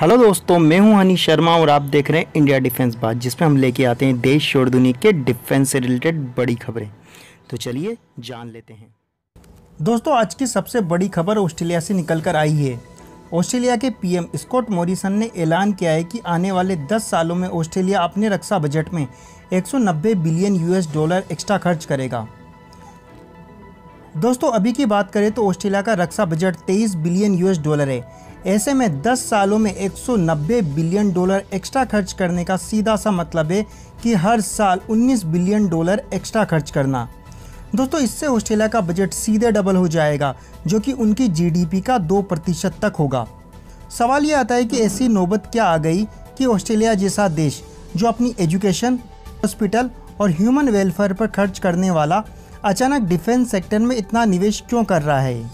Hello दोस्तों, मैं हूं हनी शर्मा और आप देख रहे हैं इंडिया डिफेंस बात, जिसमें हम लेके आते हैं देश और दुनिया के डिफेंस से रिलेटेड बड़ी खबरें। तो चलिए जान लेते हैं। दोस्तों, आज की सबसे बड़ी खबर ऑस्ट्रेलिया से निकल कर आई है। ऑस्ट्रेलिया के पीएम स्कॉट मॉरिसन ने ऐलान किया है कि आने वाले 10 सालों में ऑस्ट्रेलिया अपने रक्षा बजट में 190 बिलियन US$ एक्स्ट्रा खर्च करेगा। दोस्तों, अभी की बात करें तो ऑस्ट्रेलिया का रक्षा बजट 23 बिलियन US$ है। ऐसे में 10 सालों में 190 बिलियन डॉलर एक्स्ट्रा खर्च करने का सीधा सा मतलब है कि हर साल 19 बिलियन डॉलर एक्स्ट्रा खर्च करना। दोस्तों, इससे ऑस्ट्रेलिया का बजट सीधे डबल हो जाएगा, जो कि उनकी GDP का 2% तक होगा। सवाल ये आता है कि ऐसी नौबत क्या आ गई कि ऑस्ट्रेलिया जैसा देश, जो अपनी एजुकेशन, हॉस्पिटल और ह्यूमन वेलफेयर पर खर्च करने वाला, अचानक डिफेंस सेक्टर में इतना निवेश क्यों कर रहा है।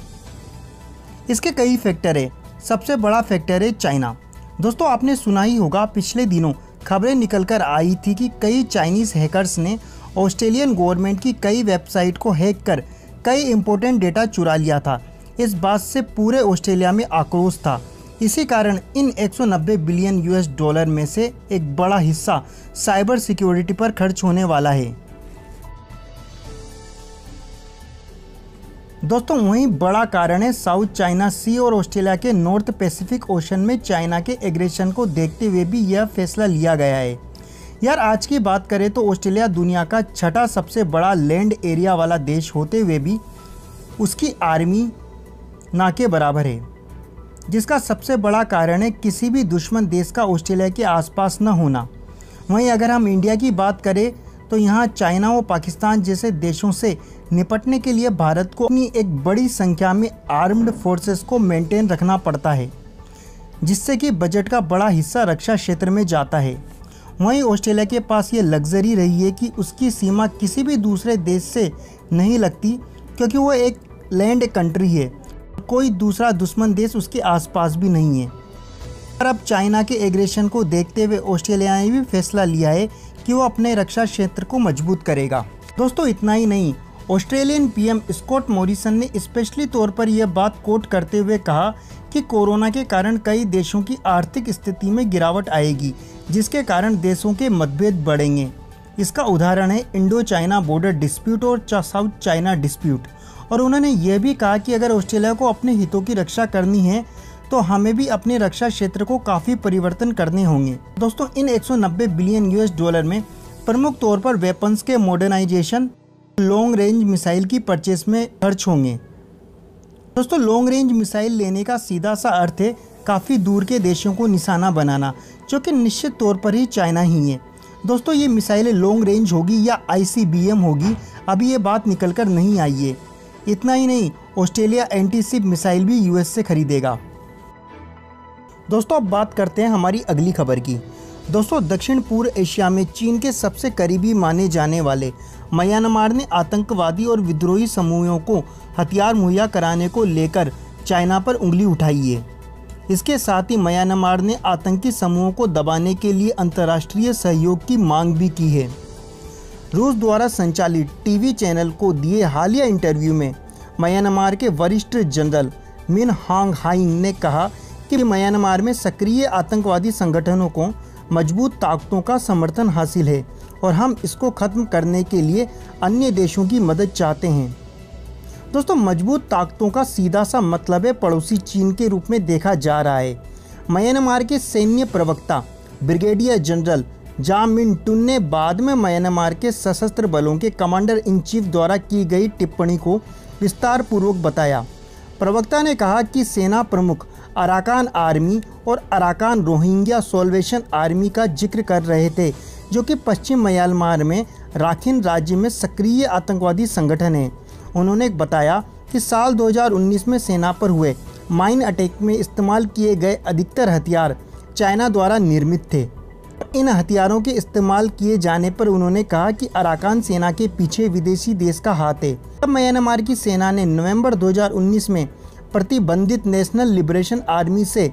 इसके कई फैक्टर है। सबसे बड़ा फैक्टर है चाइना। दोस्तों, आपने सुना ही होगा, पिछले दिनों खबरें निकल कर आई थी कि कई चाइनीज़ हैकर्स ने ऑस्ट्रेलियन गवर्नमेंट की कई वेबसाइट को हैक कर कई इंपॉर्टेंट डेटा चुरा लिया था। इस बात से पूरे ऑस्ट्रेलिया में आक्रोश था। इसी कारण इन 190 बिलियन US$ में से एक बड़ा हिस्सा साइबर सिक्योरिटी पर खर्च होने वाला है। दोस्तों, वहीं बड़ा कारण है साउथ चाइना सी और ऑस्ट्रेलिया के नॉर्थ पैसिफिक ओशन में चाइना के एग्रेशन को देखते हुए भी यह फैसला लिया गया है। यार, आज की बात करें तो ऑस्ट्रेलिया दुनिया का छठा सबसे बड़ा लैंड एरिया वाला देश होते हुए भी उसकी आर्मी ना के बराबर है, जिसका सबसे बड़ा कारण है किसी भी दुश्मन देश का ऑस्ट्रेलिया के आसपास न होना। वहीं अगर हम इंडिया की बात करें तो यहाँ चाइना और पाकिस्तान जैसे देशों से निपटने के लिए भारत को अपनी एक बड़ी संख्या में आर्म्ड फोर्सेस को मेंटेन रखना पड़ता है, जिससे कि बजट का बड़ा हिस्सा रक्षा क्षेत्र में जाता है। वहीं ऑस्ट्रेलिया के पास ये लग्जरी रही है कि उसकी सीमा किसी भी दूसरे देश से नहीं लगती, क्योंकि वो एक लैंड कंट्री है, कोई दूसरा दुश्मन देश उसके आसपास भी नहीं है। और अब चाइना के एग्रेशन को देखते हुए ऑस्ट्रेलिया ने भी फैसला लिया है कि वो अपने रक्षा क्षेत्र को मजबूत करेगा। दोस्तों, इतना ही नहीं, ऑस्ट्रेलियन पीएम स्कॉट मॉरिसन ने स्पेशली तौर पर यह बात कोट करते हुए कहा कि कोरोना के कारण कई देशों की आर्थिक स्थिति में गिरावट आएगी, जिसके कारण देशों के मतभेद बढ़ेंगे। इसका उदाहरण है इंडो चाइना बॉर्डर डिस्प्यूट और साउथ चाइना डिस्प्यूट। और उन्होंने यह भी कहा कि अगर ऑस्ट्रेलिया को अपने हितों की रक्षा करनी है तो हमें भी अपने रक्षा क्षेत्र को काफ़ी परिवर्तन करने होंगे। दोस्तों, इन 190 बिलियन US$ में प्रमुख तौर पर वेपन्स के मॉडर्नाइजेशन, लॉन्ग रेंज मिसाइल की परचेस में खर्च होंगे। दोस्तों, लॉन्ग रेंज मिसाइल लेने का सीधा सा अर्थ है काफ़ी दूर के देशों को निशाना बनाना, जो कि निश्चित तौर पर ही चाइना ही है। दोस्तों, ये मिसाइलें लॉन्ग रेंज होगी या ICBM होगी, अभी ये बात निकल कर नहीं आई है। इतना ही नहीं, ऑस्ट्रेलिया एंटी-शिप मिसाइल भी US से खरीदेगा। दोस्तों, अब बात करते हैं हमारी अगली खबर की। दोस्तों, दक्षिण पूर्व एशिया में चीन के सबसे करीबी माने जाने वाले म्यांमार ने आतंकवादी और विद्रोही समूहों को हथियार मुहैया कराने को लेकर चाइना पर उंगली उठाई है। इसके साथ ही म्यांमार ने आतंकी समूहों को दबाने के लिए अंतर्राष्ट्रीय सहयोग की मांग भी की है। रूस द्वारा संचालित टीवी चैनल को दिए हालिया इंटरव्यू में म्यांमार के वरिष्ठ जनरल मिन हांग हाइंग ने कहा कि म्यांमार में सक्रिय आतंकवादी संगठनों को मजबूत ताकतों का समर्थन हासिल है और हम इसको ख़त्म करने के लिए अन्य देशों की मदद चाहते हैं। दोस्तों, मजबूत ताकतों का सीधा सा मतलब है पड़ोसी चीन के रूप में देखा जा रहा है। म्यांमार के सैन्य प्रवक्ता ब्रिगेडियर जनरल जा मिन टुन ने बाद में म्यांमार के सशस्त्र बलों के कमांडर इन चीफ द्वारा की गई टिप्पणी को विस्तार पूर्वक बताया। प्रवक्ता ने कहा कि सेना प्रमुख अराकान आर्मी और अराकान रोहिंग्या सॉल्वेशन आर्मी का जिक्र कर रहे थे, जो कि पश्चिम म्यांमार में राखिन राज्य में सक्रिय आतंकवादी संगठन है। उन्होंने बताया कि साल 2019 में सेना पर हुए माइन अटैक में इस्तेमाल किए गए अधिकतर हथियार चाइना द्वारा निर्मित थे। इन हथियारों के इस्तेमाल किए जाने पर उन्होंने कहा कि अराकान सेना के पीछे विदेशी देश का हाथ है। तब म्यांमार की सेना ने नवंबर 2019 में प्रतिबंधित नेशनल लिबरेशन आर्मी से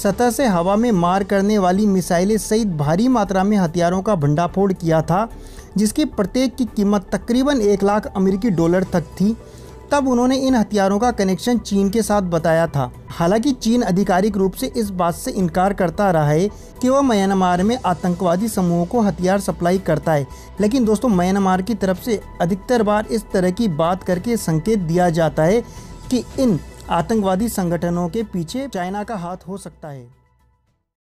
सतह से हवा में मार करने वाली मिसाइलें सहित भारी मात्रा में हथियारों का भंडाफोड़ किया था, जिसकी प्रत्येक की कीमत तकरीबन $1 लाख तक थी। तब उन्होंने इन हथियारों का कनेक्शन चीन के साथ बताया था। हालांकि चीन आधिकारिक रूप से इस बात से इनकार करता रहा है कि वह म्यांमार में आतंकवादी समूहों को हथियार सप्लाई करता है, लेकिन दोस्तों म्यांमार की तरफ से अधिकतर बार इस तरह की बात करके संकेत दिया जाता है कि इन आतंकवादी संगठनों के पीछे चाइना का हाथ हो सकता है।